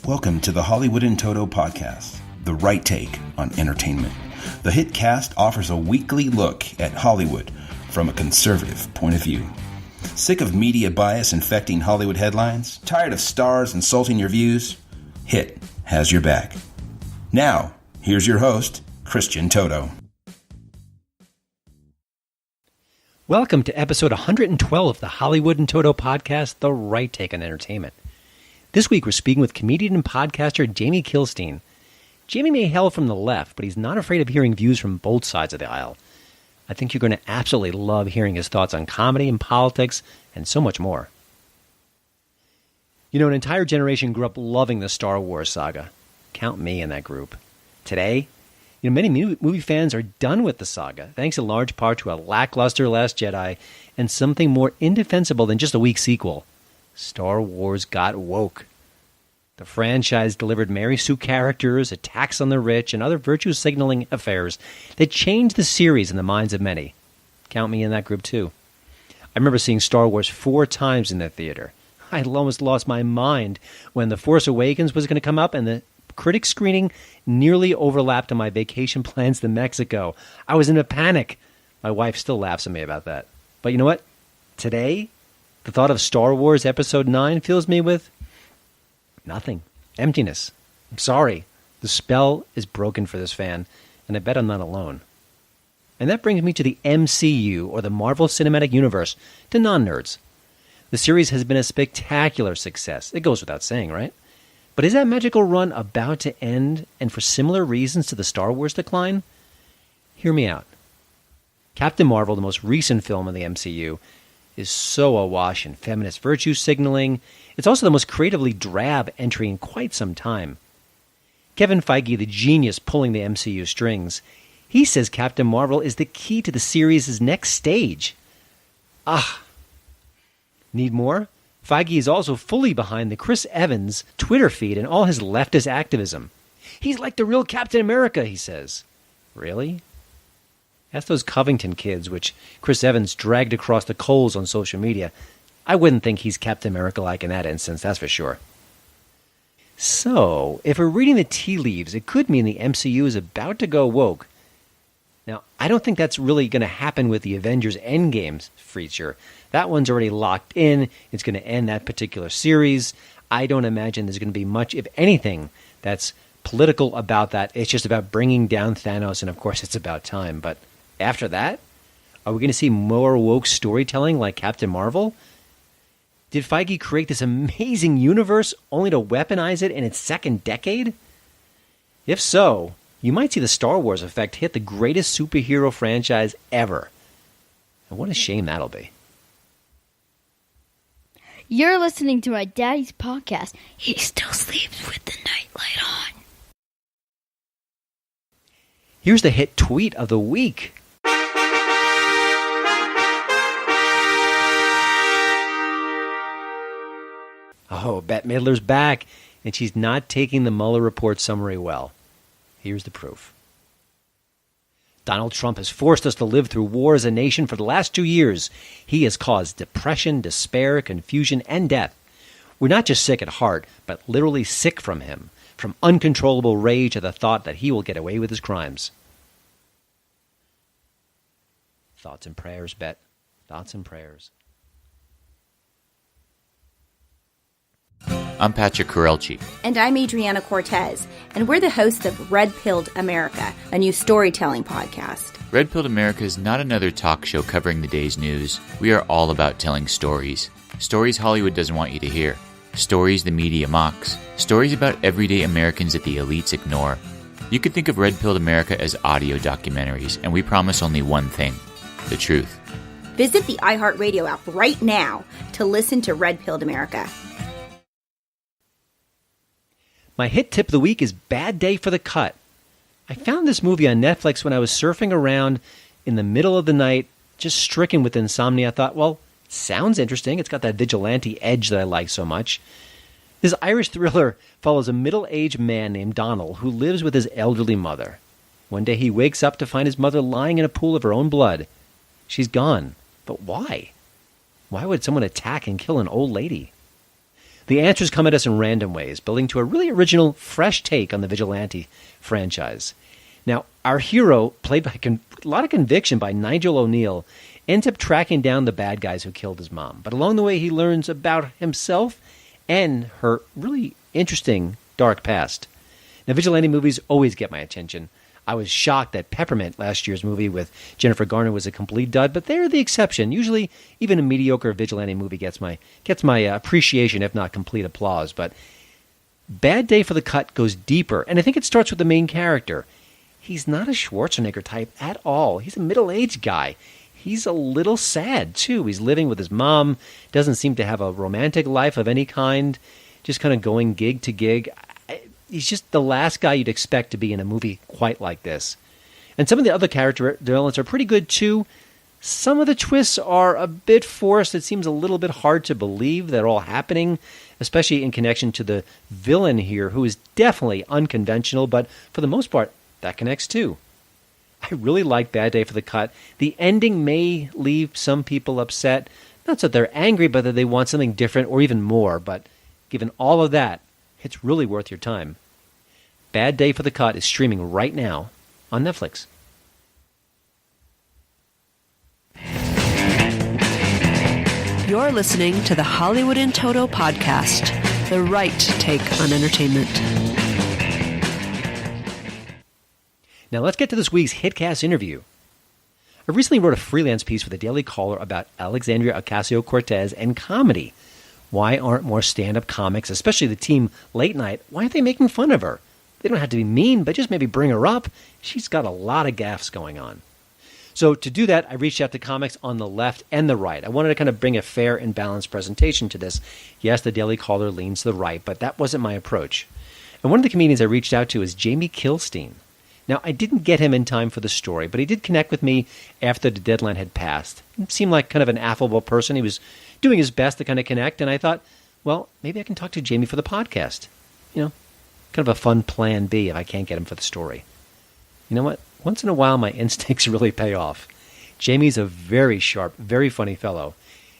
Welcome to the Hollywood in Toto podcast, the right take on entertainment. The HiT cast offers a weekly look at Hollywood from a conservative point of view. Sick of media bias infecting Hollywood headlines? Tired of stars insulting your views? HiT has your back. Now, here's your host, Christian Toto. Welcome to episode 112 of the Hollywood in Toto podcast, the right take on entertainment. This week we're speaking with comedian and podcaster Jamie Kilstein. Jamie may hail from the left, but he's not afraid of hearing views from both sides of the aisle. I think you're going to absolutely love hearing his thoughts on comedy and politics and so much more. You know, an entire generation grew up loving the Star Wars saga. Count me in that group. Today, many movie fans are done with the saga, thanks in large part to a lackluster Last Jedi and something more indefensible than just a weak sequel. Star Wars got woke. The franchise delivered Mary Sue characters, attacks on the rich, and other virtue-signaling affairs that changed the series in the minds of many. Count me in that group, too. I remember seeing Star Wars 4 times in the theater. I almost lost my mind when The Force Awakens was going to come up, and the critic screening nearly overlapped on my vacation plans to Mexico. I was in a panic. My wife still laughs at me about that. But you know what? Today, the thought of Star Wars Episode 9 fills me with nothing. Emptiness. I'm sorry. The spell is broken for this fan, and I bet I'm not alone. And that brings me to the MCU, or the Marvel Cinematic Universe, to non-nerds. The series has been a spectacular success. It goes without saying, right? But is that magical run about to end, and for similar reasons to the Star Wars decline? Hear me out. Captain Marvel, the most recent film in the MCU, is so awash in feminist virtue signaling. It's also the most creatively drab entry in quite some time. Kevin Feige, the genius pulling the MCU strings, he says Captain Marvel is the key to the series' next stage. Need more? Feige is also fully behind the Chris Evans Twitter feed and all his leftist activism. He's like the real Captain America, he says. Really? Ask those Covington kids, which Chris Evans dragged across the coals on social media. I wouldn't think he's Captain America-like in that instance, that's for sure. So, if we're reading the tea leaves, it could mean the MCU is about to go woke. Now, I don't think that's really going to happen with the Avengers Endgame feature. That one's already locked in. It's going to end that particular series. I don't imagine there's going to be much, if anything, that's political about that. It's just about bringing down Thanos, and of course it's about time. But after that, are we going to see more woke storytelling like Captain Marvel? Did Feige create this amazing universe only to weaponize it in its second decade? If so, you might see the Star Wars effect hit the greatest superhero franchise ever. And what a shame that'll be. You're listening to my daddy's podcast. He still sleeps with the nightlight on. Here's the HiT tweet of the week. Oh, Bette Midler's back, and she's not taking the Mueller report summary well. Here's the proof. Donald Trump has forced us to live through war as a nation for the last 2 years. He has caused depression, despair, confusion, and death. We're not just sick at heart, but literally sick from him, from uncontrollable rage at the thought that he will get away with his crimes. Thoughts and prayers, Bet. Thoughts and prayers. I'm Patrick Corelchi. And I'm Adriana Cortez, and we're the hosts of Red Pilled America, a new storytelling podcast. Red Pilled America is not another talk show covering the day's news. We are all about telling stories. Stories Hollywood doesn't want you to hear. Stories the media mocks. Stories about everyday Americans that the elites ignore. You could think of Red Pilled America as audio documentaries, and we promise only one thing: the truth. Visit the iHeartRadio app right now to listen to Red Pilled America. My HiT tip of the week is Bad Day for the Cut. I found this movie on Netflix when I was surfing around in the middle of the night, just stricken with insomnia. I thought, well, sounds interesting. It's got that vigilante edge that I like so much. This Irish thriller follows a middle-aged man named Donald who lives with his elderly mother. One day he wakes up to find his mother lying in a pool of her own blood. She's gone. But why? Why would someone attack and kill an old lady? The answers come at us in random ways, building to a really original, fresh take on the Vigilante franchise. Now, our hero, played by a lot of conviction by Nigel O'Neill, ends up tracking down the bad guys who killed his mom. But along the way, he learns about himself and her really interesting dark past. Now, Vigilante movies always get my attention. I was shocked that Peppermint, last year's movie with Jennifer Garner, was a complete dud, but they're the exception. Usually, even a mediocre Vigilante movie gets my appreciation, if not complete applause. But Bad Day for the Cut goes deeper, and I think it starts with the main character. He's not a Schwarzenegger type at all. He's a middle-aged guy. He's a little sad, too. He's living with his mom, doesn't seem to have a romantic life of any kind, just kind of going gig to gig. He's just the last guy you'd expect to be in a movie quite like this. And some of the other character developments are pretty good, too. Some of the twists are a bit forced. It seems a little bit hard to believe they're all happening, especially in connection to the villain here, who is definitely unconventional, but for the most part, that connects, too. I really like Bad Day for the Cut. The ending may leave some people upset. Not that they're angry, but that they want something different or even more. But given all of that, it's really worth your time. Bad Day for the Cut is streaming right now on Netflix. You're listening to the Hollywood in Toto podcast, the right take on entertainment. Now let's get to this week's HitCast interview. I recently wrote a freelance piece for the Daily Caller about Alexandria Ocasio-Cortez and comedy. Why aren't more stand-up comics, especially the team Late Night, why aren't they making fun of her? They don't have to be mean, but just maybe bring her up. She's got a lot of gaffes going on. So to do that, I reached out to comics on the left and the right. I wanted to kind of bring a fair and balanced presentation to this. Yes, the Daily Caller leans to the right, but that wasn't my approach. And one of the comedians I reached out to is Jamie Kilstein. Now, I didn't get him in time for the story, but he did connect with me after the deadline had passed. He seemed like kind of an affable person. He was doing his best to kind of connect, and I thought, well, maybe I can talk to Jamie for the podcast. You know, kind of a fun plan B if I can't get him for the story. You know what? Once in a while, my instincts really pay off. Jamie's a very sharp, very funny fellow.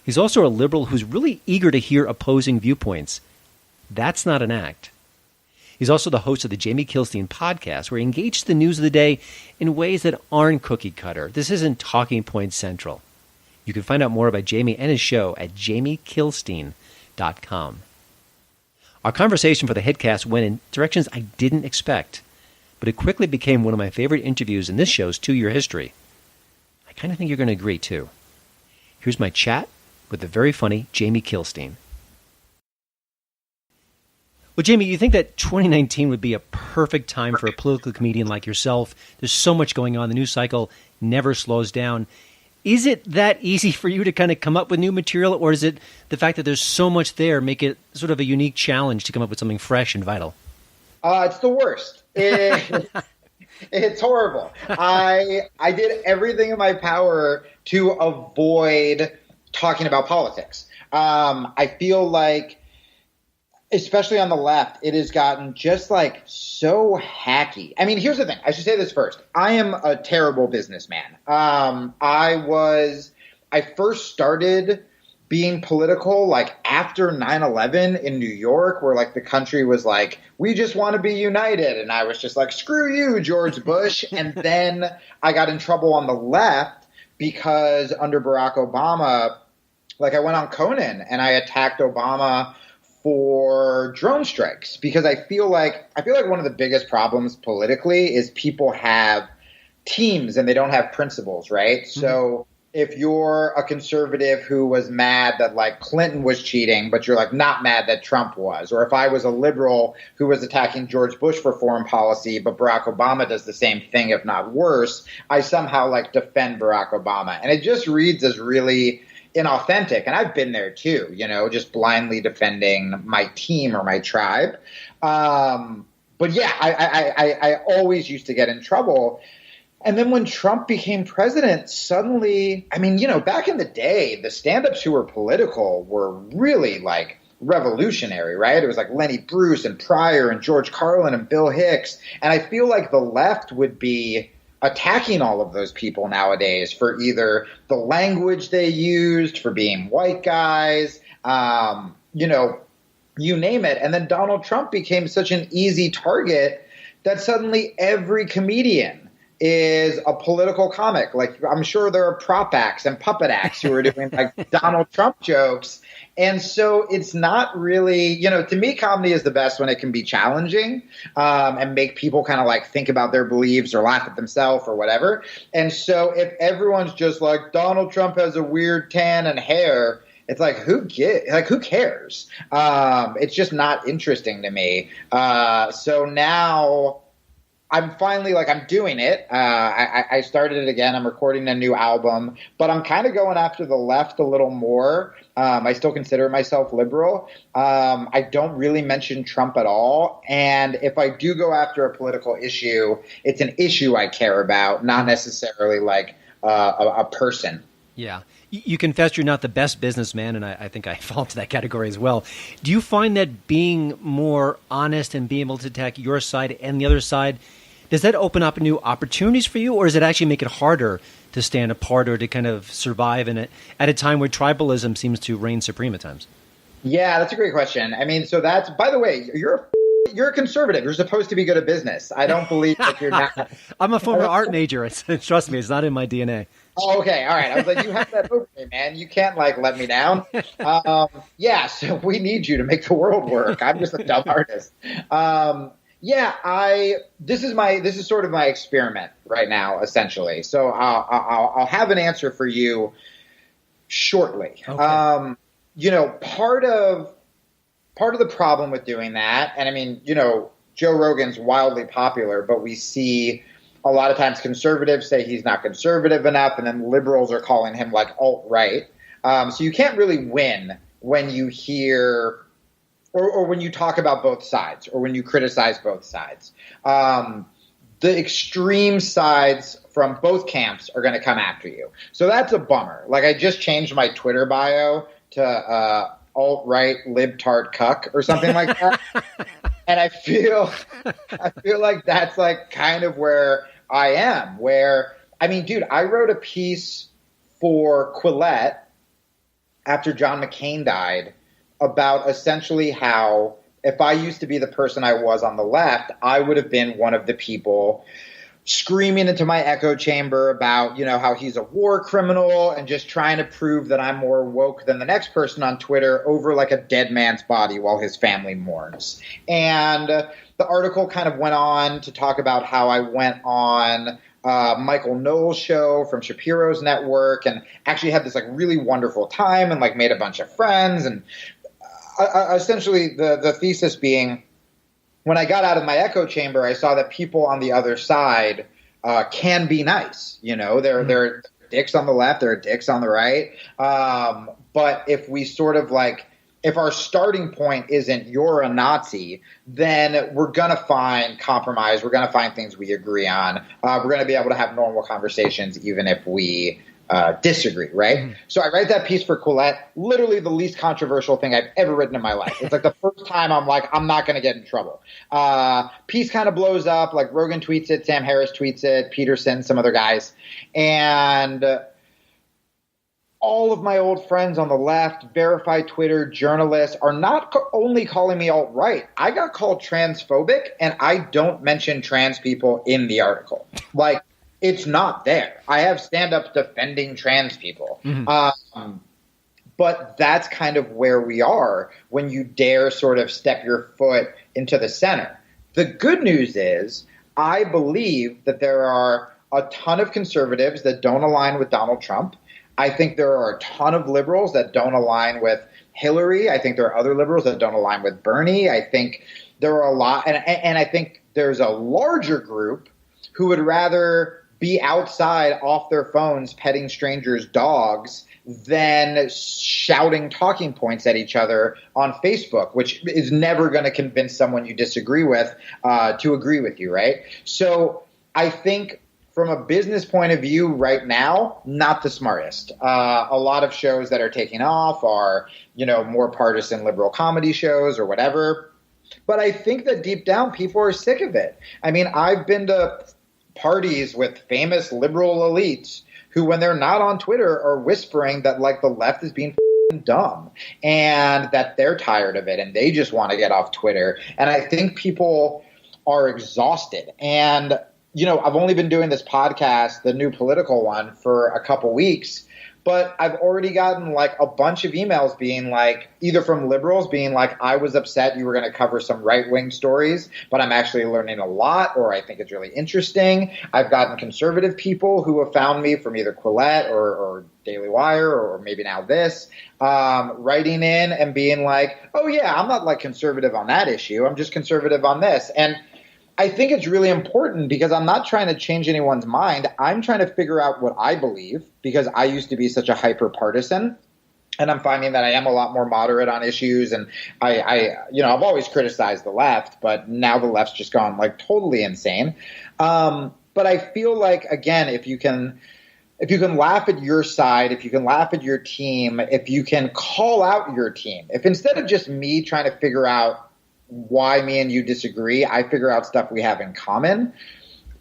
He's also a liberal who's really eager to hear opposing viewpoints. That's not an act. He's also the host of the Jamie Kilstein podcast, where he engages the news of the day in ways that aren't cookie cutter. This isn't Talking Point Central. You can find out more about Jamie and his show at jamiekilstein.com. Our conversation for the HitCast went in directions I didn't expect, but it quickly became one of my favorite interviews in this show's 2-year history. I kind of think you're going to agree, too. Here's my chat with the very funny Jamie Kilstein. Well, Jamie, you think that 2019 would be a perfect time for a political comedian like yourself? There's so much going on. The news cycle never slows down. Is it that easy for you to kind of come up with new material, or is it the fact that there's so much there make it sort of a unique challenge to come up with something fresh and vital? It's the worst. It's horrible. I did everything in my power to avoid talking about politics. I feel like, especially on the left, it has gotten just like so hacky. I mean, here's the thing. I should say this first. I am a terrible businessman. I first started being political like after 9/11 in New York, where like the country was like, we just want to be united. And I was just like, screw you, George Bush. And then I got in trouble on the left because under Barack Obama, like I went on Conan and I attacked Obama for drone strikes, because I feel like one of the biggest problems politically is people have teams and they don't have principles, right? Mm-hmm. So if you're a conservative who was mad that like Clinton was cheating, but you're like not mad that Trump was, or if I was a liberal who was attacking George Bush for foreign policy, but Barack Obama does the same thing, if not worse, I somehow like defend Barack Obama. And it just reads as really inauthentic. And I've been there too, you know, just blindly defending my team or my tribe. But yeah, I always used to get in trouble. And then when Trump became president, suddenly, I mean, you know, back in the day, the stand-ups who were political were really like revolutionary, right? It was like Lenny Bruce and Pryor and George Carlin and Bill Hicks. And I feel like the left would be attacking all of those people nowadays for either the language they used, for being white guys, you name it. And then Donald Trump became such an easy target that suddenly every comedian is a political comic. Like, I'm sure there are prop acts and puppet acts who are doing like Donald Trump jokes. And so it's not really, to me, comedy is the best when it can be challenging and make people kind of like think about their beliefs or laugh at themselves or whatever. And so if everyone's just like, Donald Trump has a weird tan and hair, it's like, who cares? It's just not interesting to me. So now I'm finally I'm doing it. I started it again. I'm recording a new album, but I'm kind of going after the left a little more. I still consider myself liberal. I don't really mention Trump at all. And if I do go after a political issue, it's an issue I care about, not necessarily like a person. Yeah. You confessed you're not the best businessman, and I think I fall into that category as well. Do you find that being more honest and being able to attack your side and the other side, does that open up new opportunities for you, or does it actually make it harder to stand apart or to kind of survive in it at a time where tribalism seems to reign supreme at times? Yeah, that's a great question. I mean, so that's, by the way, you're a conservative. You're supposed to be good at business. I don't believe that you're not. I'm a former art major. Trust me, it's not in my DNA. Oh, okay. All right. I was like, you have that over me, man. You can't let me down. Yeah. So we need you to make the world work. I'm just a dumb artist. This is sort of my experiment right now, essentially. So I'll have an answer for you shortly. Okay. Part of the problem with doing that, and I mean, Joe Rogan's wildly popular, but we see a lot of times conservatives say he's not conservative enough, and then liberals are calling him like alt-right. So you can't really win when you hear or when you talk about both sides or when you criticize both sides. The extreme sides from both camps are going to come after you. So that's a bummer. Like, I just changed my Twitter bio to alt-right libtard cuck or something like that. And I feel like that's like kind of where I am, where, I mean, dude, I wrote a piece for Quillette after John McCain died about essentially how if I used to be the person I was on the left, I would have been one of the people screaming into my echo chamber about, how he's a war criminal and just trying to prove that I'm more woke than the next person on Twitter over like a dead man's body while his family mourns. And the article kind of went on to talk about how I went on Michael Knowles' show from Shapiro's network and actually had this like really wonderful time and like made a bunch of friends. And essentially the thesis being, when I got out of my echo chamber, I saw that people on the other side can be nice. There are dicks on the left, there are dicks on the right. But if we sort of if our starting point isn't you're a Nazi, then we're going to find compromise. We're going to find things we agree on. We're going to be able to have normal conversations even if we disagree, right? Mm-hmm. So I write that piece for Quillette, literally the least controversial thing I've ever written in my life. It's like the first time I'm like, I'm not going to get in trouble. Piece kind of blows up, like Rogan tweets it, Sam Harris tweets it, Peterson, some other guys. And all of my old friends on the left, verified Twitter journalists are not only calling me alt-right. I got called transphobic, and I don't mention trans people in the article. Like, it's not there. I have stand-ups defending trans people. Mm-hmm. But that's kind of where we are when you dare sort of step your foot into the center. The good news is I believe that there are a ton of conservatives that don't align with Donald Trump. I think there are a ton of liberals that don't align with Hillary. I think there are other liberals that don't align with Bernie. I think there are a lot. And I think there's a larger group who would rather be outside off their phones petting strangers' dogs than shouting talking points at each other on Facebook, which is never going to convince someone you disagree with to agree with you, right? So I think from a business point of view right now, not the smartest. A lot of shows that are taking off are, more partisan liberal comedy shows or whatever. But I think that deep down people are sick of it. I mean, I've been to parties with famous liberal elites who, when they're not on Twitter, are whispering that like the left is being dumb and that they're tired of it and they just want to get off Twitter. And I think people are exhausted. And, you know, I've only been doing this podcast, the new political one, for a couple weeks. But I've already gotten like a bunch of emails being like, either from liberals being like, I was upset you were going to cover some right-wing stories, but I'm actually learning a lot, or I think it's really interesting. I've gotten conservative people who have found me from either Quillette or Daily Wire or maybe now this, writing in and being like, oh yeah, I'm not like conservative on that issue. I'm just conservative on this. And I think it's really important because I'm not trying to change anyone's mind. I'm trying to figure out what I believe because I used to be such a hyper partisan. And I'm finding that I am a lot more moderate on issues. And I've always criticized the left, but now the left's just gone like totally insane. But I feel like, again, if you can laugh at your side, if you can laugh at your team, if you can call out your team, if instead of just me trying to figure out why me and you disagree, I figure out stuff we have in common,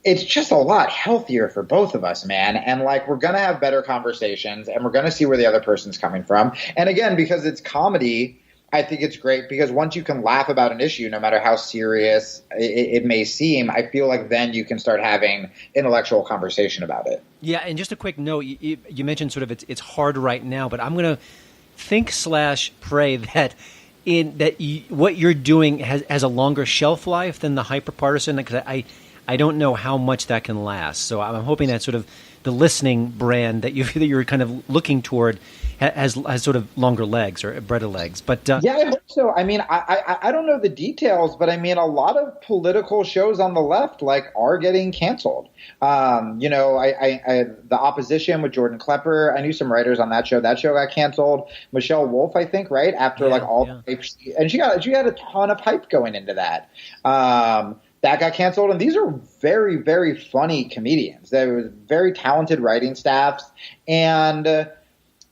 it's just a lot healthier for both of us, man. And like, we're going to have better conversations and we're going to see where the other person's coming from. And again, because it's comedy, I think it's great because once you can laugh about an issue, no matter how serious it may seem, I feel like then you can start having intellectual conversation about it. Yeah. And just a quick note, you mentioned sort of it's hard right now, but I'm going to think/pray that what you're doing has a longer shelf life than the hyperpartisan, because I don't know how much that can last. So I'm hoping that sort of the listening brand that you're kind of looking toward has sort of longer legs or breaded legs. But yeah, I hope so. I mean, I don't know the details, but I mean, a lot of political shows on the left like are getting canceled. The Opposition with Jordan Klepper. I knew some writers on that show. That show got canceled. Michelle Wolf, I think, right after the hype, and she had a ton of hype going into that. That got canceled, and these are very, very funny comedians. There was very talented writing staffs, and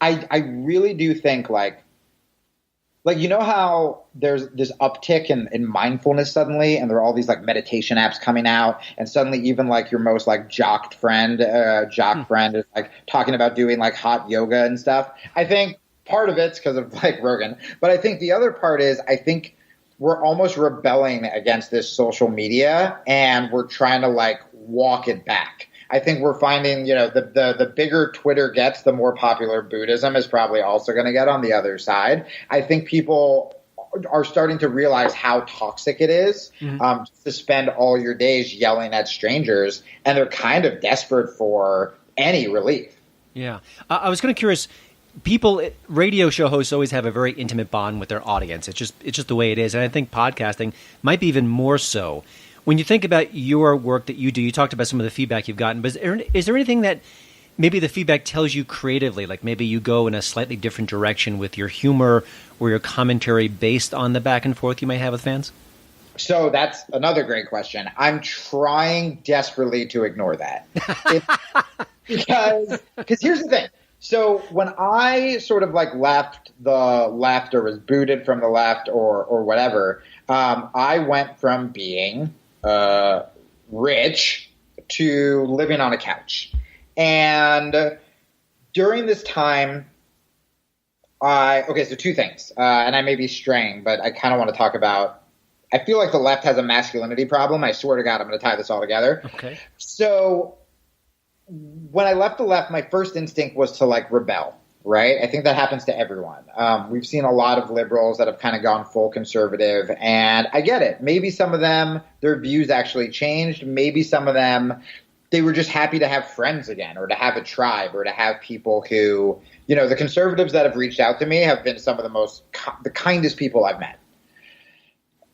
I really do think like you know how there's this uptick in mindfulness suddenly, and there are all these like meditation apps coming out, and suddenly even like your most like jock friend is like talking about doing like hot yoga and stuff. I think part of it's because of like Rogan, but I think the other part is I think we're almost rebelling against this social media and we're trying to like walk it back. I think we're finding, the bigger Twitter gets, the more popular Buddhism is probably also going to get on the other side. I think people are starting to realize how toxic it is to spend all your days yelling at strangers, and they're kind of desperate for any relief. Yeah. I was kind of curious. Radio show hosts always have a very intimate bond with their audience. It's just the way it is. And I think podcasting might be even more so. When you think about your work that you do, you talked about some of the feedback you've gotten, but is there anything that maybe the feedback tells you creatively, like maybe you go in a slightly different direction with your humor or your commentary based on the back and forth you might have with fans? So that's another great question. I'm trying desperately to ignore that. Because here's the thing. So when I sort of like left the left or was booted from the left or whatever, I went from being rich to living on a couch. And during this time, so two things. And I may be straying, but I kind of want to talk about, I feel like the left has a masculinity problem. I swear to God, I'm going to tie this all together. Okay. So when I left the left, my first instinct was to like rebel, right? I think that happens to everyone. We've seen a lot of liberals that have kind of gone full conservative, and I get it. Maybe some of them, their views actually changed. Maybe some of them, they were just happy to have friends again, or to have a tribe, or to have people who, the conservatives that have reached out to me have been some of the kindest people I've met.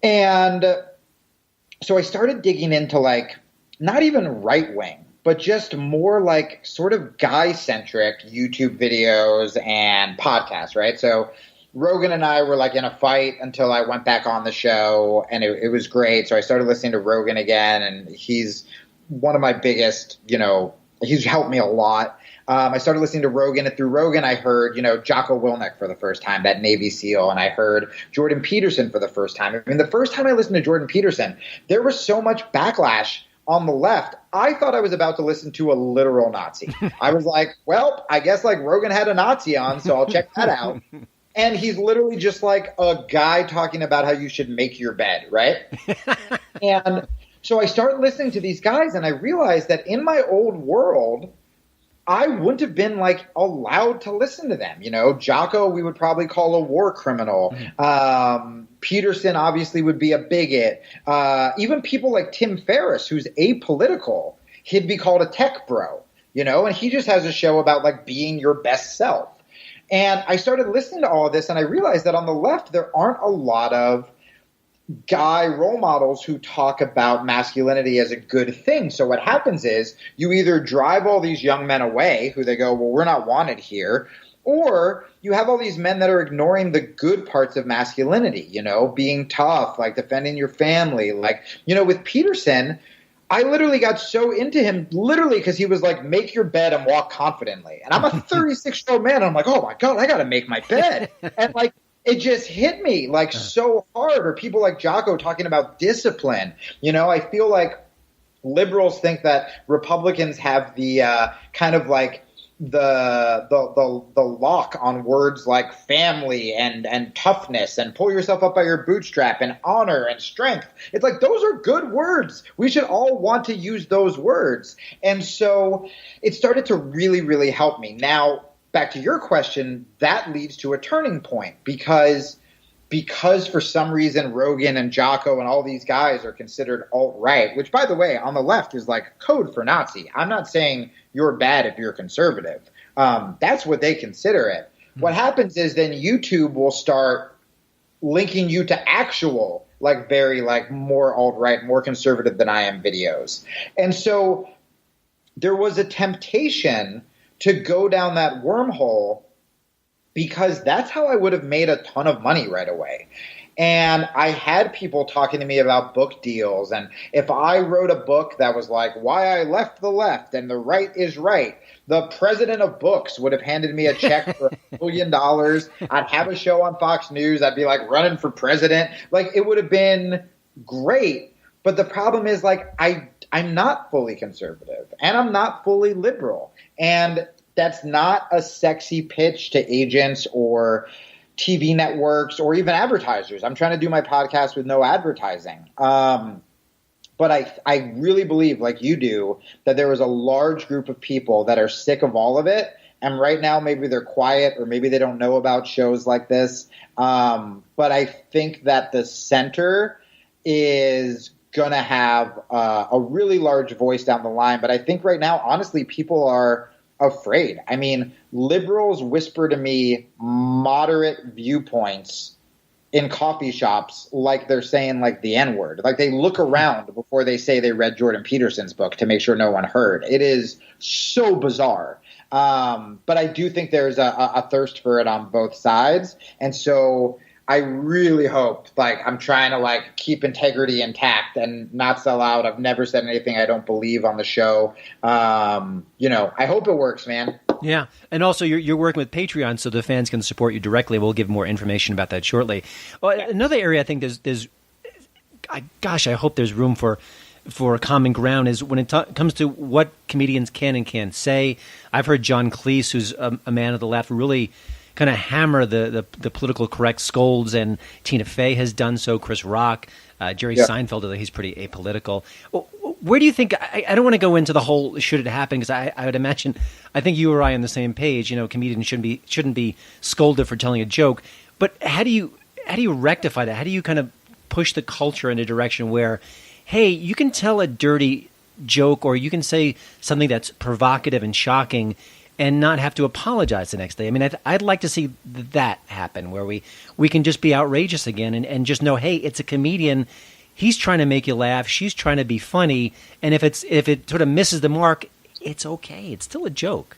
And so I started digging into like, not even right wing, but just more like sort of guy-centric YouTube videos and podcasts, right? So Rogan and I were like in a fight until I went back on the show, and it was great. So I started listening to Rogan again, and he's one of my biggest, he's helped me a lot. I started listening to Rogan, and through Rogan I heard, Jocko Willink for the first time, that Navy SEAL, and I heard Jordan Peterson for the first time. I mean, the first time I listened to Jordan Peterson, there was so much backlash on the left, I thought I was about to listen to a literal Nazi. I was like, well, I guess like Rogan had a Nazi on, so I'll check that out. And he's literally just like a guy talking about how you should make your bed, right? And so I start listening to these guys, and I realized that in my old world, I wouldn't have been like allowed to listen to them. You know, Jocko, we would probably call a war criminal. Peterson obviously would be a bigot. Even people like Tim Ferriss, who's apolitical, he'd be called a tech bro, you know, and he just has a show about like being your best self. And I started listening to all of this, and I realized that on the left, there aren't a lot of guy role models who talk about masculinity as a good thing. So what happens is you either drive all these young men away who they go, well, we're not wanted here, or you have all these men that are ignoring the good parts of masculinity, you know, being tough, like defending your family. Like, you know, with Peterson, I literally got so into him literally because he was like, make your bed and walk confidently. And I'm a 36-year-old man. And I'm like, oh my God, I got to make my bed. And like, it just hit me like so hard. Or people like Jocko talking about discipline. You know, I feel like liberals think that Republicans have the kind of like the lock on words like family and toughness and pull yourself up by your bootstrap and honor and strength. It's like, those are good words. We should all want to use those words. And so it started to really, really help me. Now, back to your question, that leads to a turning point because for some reason Rogan and Jocko and all these guys are considered alt-right, which, by the way, on the left is like code for Nazi. I'm not saying you're bad if you're conservative. That's what they consider it. What happens is then YouTube will start linking you to actual, like very like more alt-right, more conservative than I am videos. And so there was a temptation to go down that wormhole because that's how I would have made a ton of money right away. And I had people talking to me about book deals. And if I wrote a book that was like, why I left the left and the right is right, the president of books would have handed me a check for $1 million. I'd have a show on Fox News. I'd be like running for president. Like, it would have been great. But the problem is, like, I'm not fully conservative and I'm not fully liberal. And that's not a sexy pitch to agents or TV networks or even advertisers. I'm trying to do my podcast with no advertising. But I really believe, like you do, that there is a large group of people that are sick of all of it. And right now, maybe they're quiet or maybe they don't know about shows like this. But I think that the center is going to have a really large voice down the line. But I think right now, honestly, people are afraid. I mean, liberals whisper to me moderate viewpoints in coffee shops like they're saying like the N-word. Like they look around before they say they read Jordan Peterson's book to make sure no one heard. It is so bizarre. But I do think there's a thirst for it on both sides. And so I really hope, like, I'm trying to like keep integrity intact and not sell out. I've never said anything I don't believe on the show. You know, I hope it works, man. Yeah. And also you're working with Patreon so the fans can support you directly. We'll give more information about that shortly. Well, another area I think there's I hope there's room for common ground is when it comes to what comedians can and can't say. I've heard John Cleese, who's a man of the left, really kind of hammer the political correct scolds, and Tina Fey has done so, Chris Rock, Jerry Seinfeld, although he's pretty apolitical. Where do you think, I don't want to go into the whole should it happen, because I would imagine, I think you or I are on the same page, you know, comedians shouldn't be scolded for telling a joke, but how do you rectify that? How do you kind of push the culture in a direction where, hey, you can tell a dirty joke or you can say something that's provocative and shocking and not have to apologize the next day? I mean, I'd like to see that happen, where we can just be outrageous again and just know, hey, it's a comedian. He's trying to make you laugh. She's trying to be funny. And if it sort of misses the mark, it's okay. It's still a joke.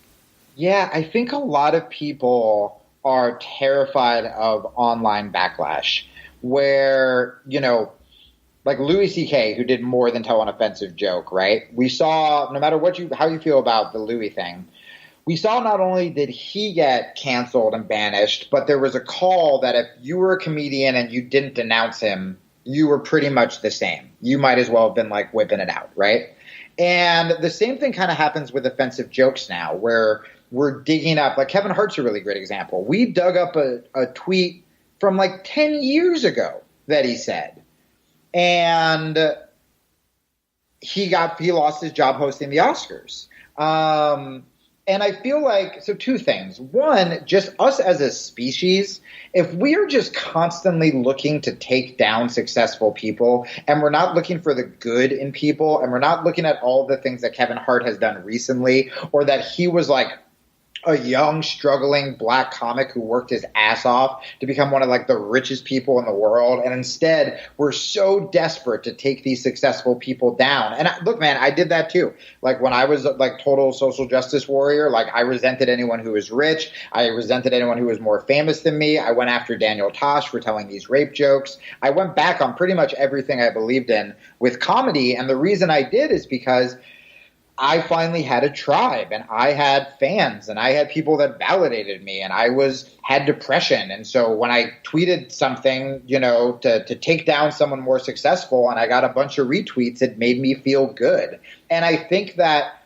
Yeah, I think a lot of people are terrified of online backlash where, you know, like Louis C.K., who did more than tell an offensive joke, right? We saw, no matter how you feel about the Louis thing, we saw not only did he get canceled and banished, but there was a call that if you were a comedian and you didn't denounce him, you were pretty much the same. You might as well have been like whipping it out, right? And the same thing kind of happens with offensive jokes now, where we're digging up, like Kevin Hart's a really great example. We dug up a tweet from like 10 years ago that he said, and he lost his job hosting the Oscars. And I feel like, so two things. One, just us as a species, if we are just constantly looking to take down successful people, and we're not looking for the good in people, and we're not looking at all the things that Kevin Hart has done recently, or that he was like a young, struggling black comic who worked his ass off to become one of like the richest people in the world. And instead, we're so desperate to take these successful people down. And look, man, I did that too. Like when I was like total social justice warrior, like I resented anyone who was rich. I resented anyone who was more famous than me. I went after Daniel Tosh for telling these rape jokes. I went back on pretty much everything I believed in with comedy. And the reason I did is because I finally had a tribe, and I had fans, and I had people that validated me, and I had depression. And so when I tweeted something, to take down someone more successful, and I got a bunch of retweets, it made me feel good. And I think that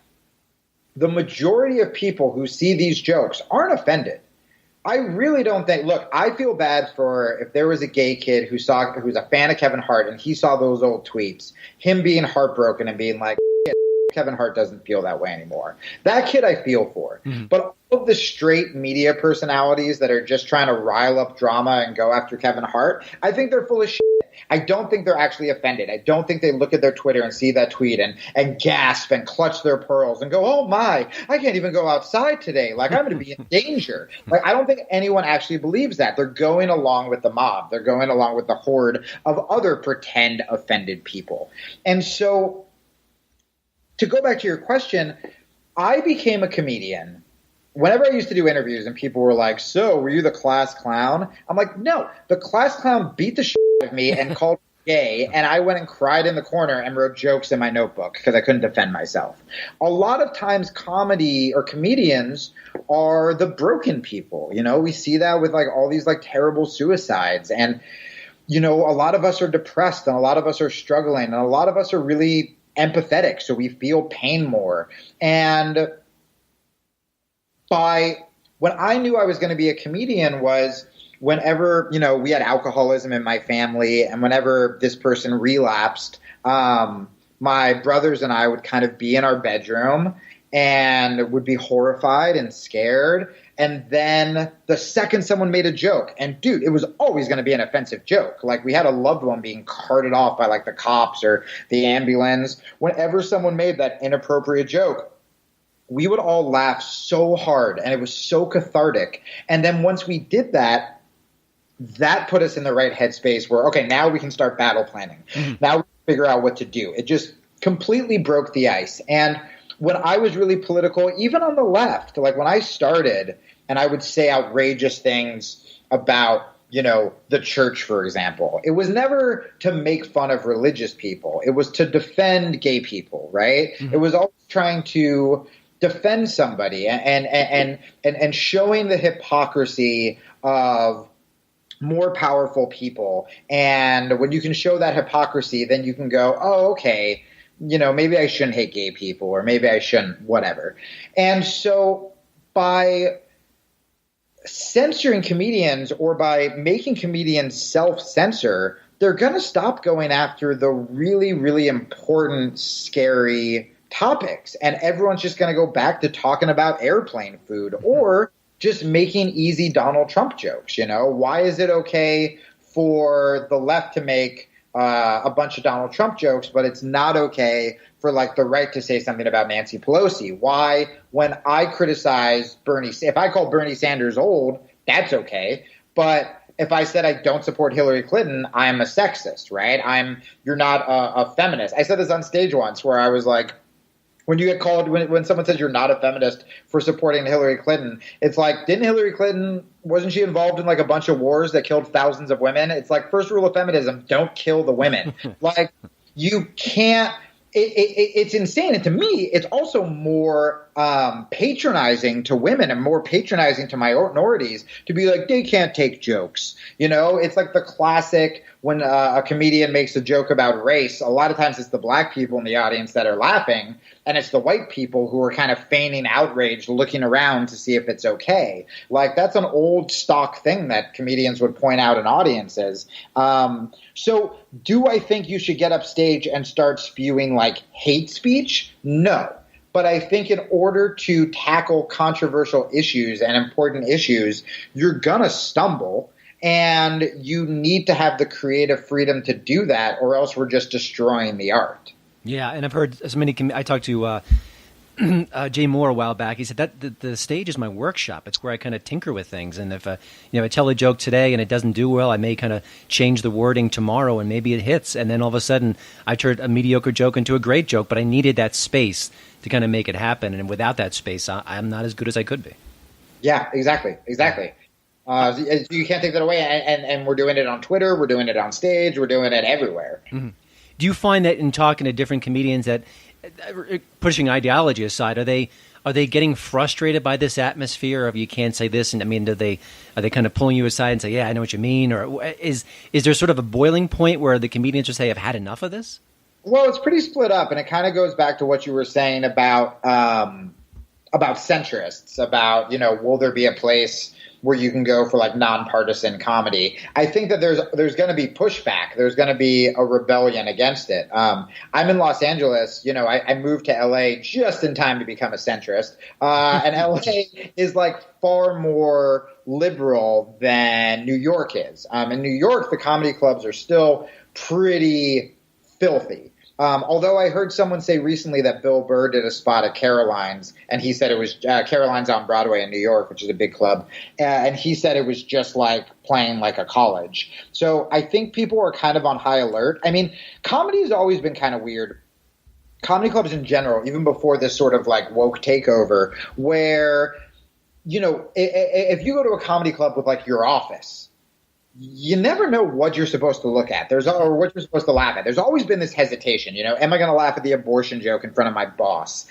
the majority of people who see these jokes aren't offended. I really don't think – look, I feel bad for if there was a gay kid who's a fan of Kevin Hart and he saw those old tweets, him being heartbroken and being like, Kevin Hart doesn't feel that way anymore. That kid I feel for. Mm-hmm. But all of the straight media personalities that are just trying to rile up drama and go after Kevin Hart, I think they're full of shit. I don't think they're actually offended. I don't think they look at their Twitter and see that tweet and gasp and clutch their pearls and go, oh my, I can't even go outside today. Like I'm going to be in danger. Like I don't think anyone actually believes that. They're going along with the mob. They're going along with the horde of other pretend offended people. And so to go back to your question, I became a comedian. Whenever I used to do interviews and people were like, so were you the class clown? I'm like, no, the class clown beat the shit out of me and called me gay, and I went and cried in the corner and wrote jokes in my notebook because I couldn't defend myself. A lot of times comedy or comedians are the broken people. We see that with like all these like terrible suicides, and a lot of us are depressed, and a lot of us are struggling, and a lot of us are really empathetic, so we feel pain more. And when I knew I was going to be a comedian was whenever, we had alcoholism in my family, and whenever this person relapsed, my brothers and I would kind of be in our bedroom and would be horrified and scared. And then the second someone made a joke, and dude, it was always going to be an offensive joke. Like we had a loved one being carted off by like the cops or the ambulance. Whenever someone made that inappropriate joke, we would all laugh so hard, and it was so cathartic. And then once we did that, that put us in the right headspace where, okay, now we can start battle planning. Mm-hmm. Now we can figure out what to do. It just completely broke the ice. And when I was really political, even on the left, like when I started and I would say outrageous things about, the church, for example, it was never to make fun of religious people. It was to defend gay people, right? Mm-hmm. It was always trying to defend somebody and showing the hypocrisy of more powerful people. And when you can show that hypocrisy, then you can go, oh, okay, maybe I shouldn't hate gay people, or maybe I shouldn't, whatever. And so by censoring comedians, or by making comedians self-censor, they're going to stop going after the really, really important, scary topics. And everyone's just going to go back to talking about airplane food, or just making easy Donald Trump jokes. Why is it okay for the left to make a bunch of Donald Trump jokes, but it's not okay for like the right to say something about Nancy Pelosi? Why, when I criticize if I call Bernie Sanders old, that's okay. But if I said I don't support Hillary Clinton, I'm a sexist, right? You're not a feminist. I said this on stage once where I was like, when you get called, when someone says you're not a feminist for supporting Hillary Clinton, it's like, wasn't she involved in like a bunch of wars that killed thousands of women? It's like, first rule of feminism, don't kill the women. Like, you can't, it's insane. And to me, it's also more patronizing to women and more patronizing to minorities to be like, they can't take jokes. You know, it's like the classic when a comedian makes a joke about race, a lot of times it's the black people in the audience that are laughing, and it's the white people who are kind of feigning outrage, looking around to see if it's okay. Like, that's an old stock thing that comedians would point out in audiences. So do I think you should get up stage and start spewing like hate speech? No. But I think in order to tackle controversial issues and important issues, you're going to stumble. And you need to have the creative freedom to do that, or else we're just destroying the art. Yeah, and I've heard as many. I talked to Jay Moore a while back. He said that the stage is my workshop. It's where I kind of tinker with things. And if I tell a joke today and it doesn't do well, I may kind of change the wording tomorrow, and maybe it hits. And then all of a sudden, I turned a mediocre joke into a great joke. But I needed that space to kind of make it happen. And without that space, I'm not as good as I could be. Yeah, exactly. You can't take that away, and we're doing it on Twitter, we're doing it on stage, we're doing it everywhere. Mm-hmm. Do you find that in talking to different comedians that, pushing ideology aside, are they getting frustrated by this atmosphere of you can't say this? And I mean, are they kind of pulling you aside and say, yeah, I know what you mean? Or is there sort of a boiling point where the comedians just say, I've had enough of this? Well, it's pretty split up, and it kind of goes back to what you were saying about centrists, about, will there be a place where you can go for like nonpartisan comedy. I think that there's going to be pushback. There's going to be a rebellion against it. I'm in Los Angeles. I moved to LA just in time to become a centrist. And LA is like far more liberal than New York is. In New York, the comedy clubs are still pretty filthy. Although I heard someone say recently that Bill Burr did a spot at Caroline's, and he said it was Caroline's on Broadway in New York, which is a big club, and he said it was just like playing like a college. So I think people are kind of on high alert. I mean, comedy has always been kind of weird. Comedy clubs in general, even before this sort of like woke takeover, where, if you go to a comedy club with like your office, you never know what you're supposed to look at. Or what you're supposed to laugh at. There's always been this hesitation. Am I going to laugh at the abortion joke in front of my boss?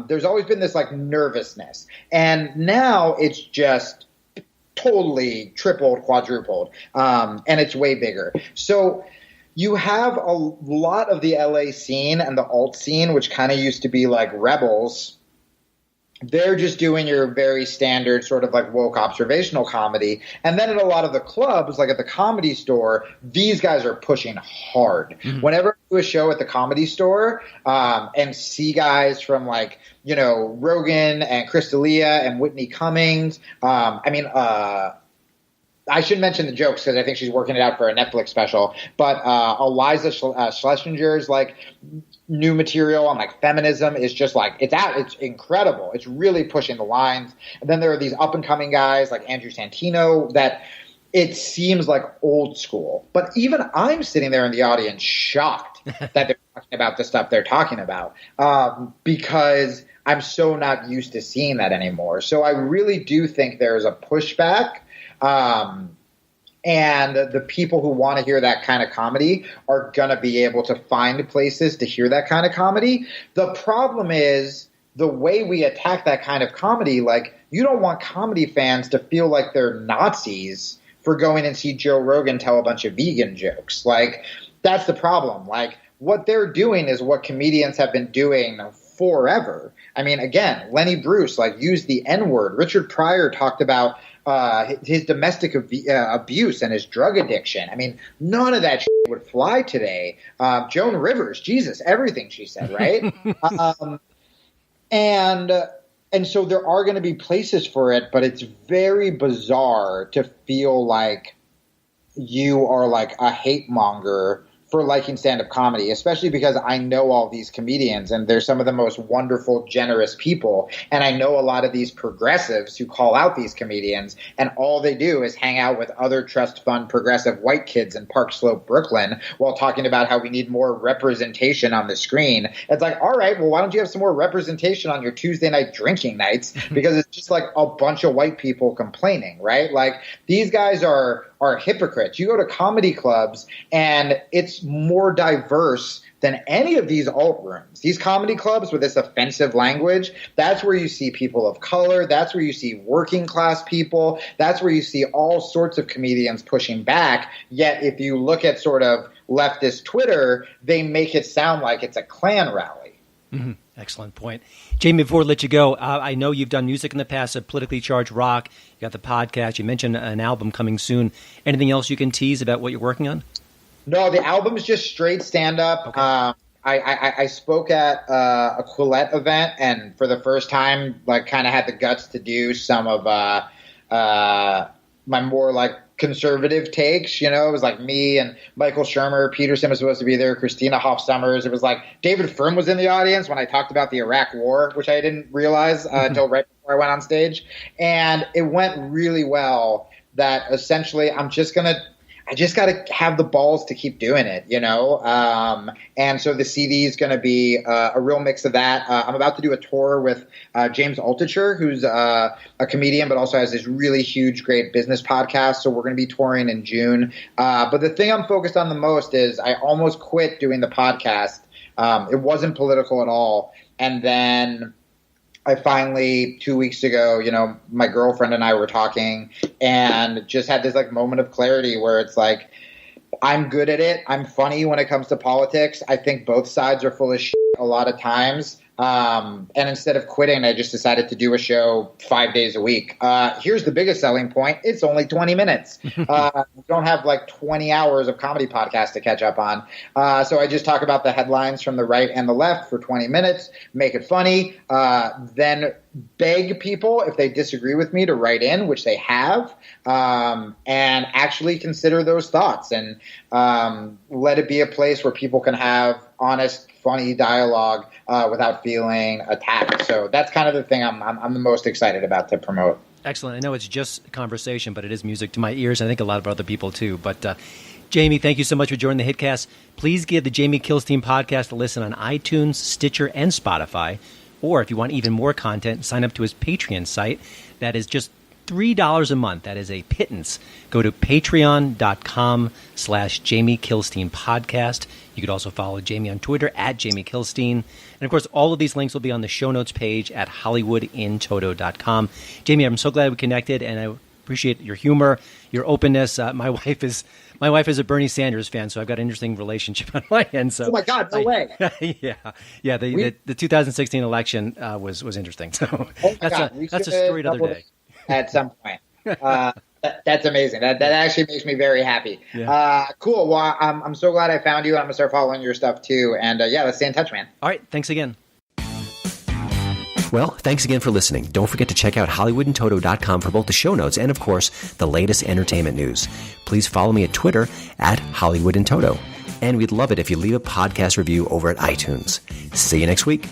There's always been this like nervousness. And now it's just totally tripled, quadrupled. And it's way bigger. So you have a lot of the LA scene and the alt scene, which kind of used to be like rebels. They're just doing your very standard sort of like woke observational comedy. And then at a lot of the clubs, like at the Comedy Store, these guys are pushing hard. Mm-hmm. Whenever I do a show at the Comedy Store and see guys from like, Rogan and Chris D'Elia and Whitney Cummings, I should mention the jokes because I think she's working it out for a Netflix special. But Eliza Schlesinger's like new material on like feminism is just like it's incredible. It's really pushing the lines. And then there are these up and coming guys like Andrew Santino that it seems like old school. But even I'm sitting there in the audience shocked that they're talking about the stuff they're talking about because I'm so not used to seeing that anymore. So I really do think there's a pushback. And the people who want to hear that kind of comedy are going to be able to find places to hear that kind of comedy. The problem is the way we attack that kind of comedy. Like, you don't want comedy fans to feel like they're Nazis for going and see Joe Rogan tell a bunch of vegan jokes. Like, that's the problem. Like, what they're doing is what comedians have been doing forever. I mean, again, Lenny Bruce, like, used the N-word. Richard Pryor talked about his domestic abuse and his drug addiction. I mean, none of that shit would fly today. Joan Rivers, Jesus, everything she said, right? And so there are going to be places for it, but it's very bizarre to feel like you are like a hate monger for liking stand-up comedy, especially because I know all these comedians and they're some of the most wonderful, generous people. And I know a lot of these progressives who call out these comedians, and all they do is hang out with other trust fund progressive white kids in Park Slope, Brooklyn, while talking about how we need more representation on the screen. It's like, all right, well, why don't you have some more representation on your Tuesday night drinking nights? Because it's just like a bunch of white people complaining, right? Like, these guys are hypocrites. You go to comedy clubs and it's more diverse than any of these alt rooms. These comedy clubs with this offensive language, that's where you see people of color. That's where you see working class people. That's where you see all sorts of comedians pushing back. Yet if you look at sort of leftist Twitter, they make it sound like it's a Klan rally. Mm-hmm. Excellent point. Jamie, before we let you go, I know you've done music in the past, politically charged rock. You got the podcast. You mentioned an album coming soon. Anything else you can tease about what you're working on? No, the album's just straight stand-up. Okay. I spoke at a Quillette event, and for the first time, like, kind of had the guts to do some of my more, like, conservative takes. You know, it was like me and Michael Shermer. Peterson was supposed to be there. Christina Hoff Sommers. It was like David Frum was in the audience when I talked about the Iraq War, which I didn't realize until right before I went on stage. And it went really well. That essentially I just got to have the balls to keep doing it, you know? And so the CD is going to be a real mix of that. I'm about to do a tour with James Altucher, who's a comedian, but also has this really huge, great business podcast. So we're going to be touring in June. But the thing I'm focused on the most is I almost quit doing the podcast. It wasn't political at all. And then I finally, 2 weeks ago, you know, my girlfriend and I were talking and just had this like moment of clarity where it's like, I'm good at it. I'm funny when it comes to politics. I think both sides are full of shit a lot of times. And instead of quitting, I just decided to do a show 5 days a week. Here's the biggest selling point. It's only 20 minutes. You don't have like 20 hours of comedy podcast to catch up on. So I just talk about the headlines from the right and the left for 20 minutes, make it funny, then beg people if they disagree with me to write in, which they have, and actually consider those thoughts and let it be a place where people can have honest, funny dialogue without feeling attacked. So that's kind of the thing I'm the most excited about to promote. Excellent. I know it's just conversation, but it is music to my ears. I think a lot of other people too. But Jamie, thank you so much for joining the HitCast. Please give the Jamie Kilstein podcast a listen on iTunes, Stitcher, and Spotify. Or if you want even more content, sign up to his Patreon site. That is just $3 a month. That is a pittance. Go to patreon.com/Jamie Kilstein podcast. You could also follow Jamie on Twitter at Jamie Kilstein. And of course, all of these links will be on the show notes page at hollywoodintoto.com. Jamie, I'm so glad we connected, and I appreciate your humor, your openness. My wife is a Bernie Sanders fan, so I've got an interesting relationship on my end. So, oh my God, no way! yeah. The 2016 election was interesting. So that's a story another day. At some point. That's amazing. That actually makes me very happy. Yeah. Cool. Well, I'm so glad I found you. I'm gonna start following your stuff too. And let's stay in touch, man. All right. Thanks again. Well, thanks again for listening. Don't forget to check out HollywoodInToto.com for both the show notes and, of course, the latest entertainment news. Please follow me at Twitter at HollywoodInToto. And we'd love it if you leave a podcast review over at iTunes. See you next week.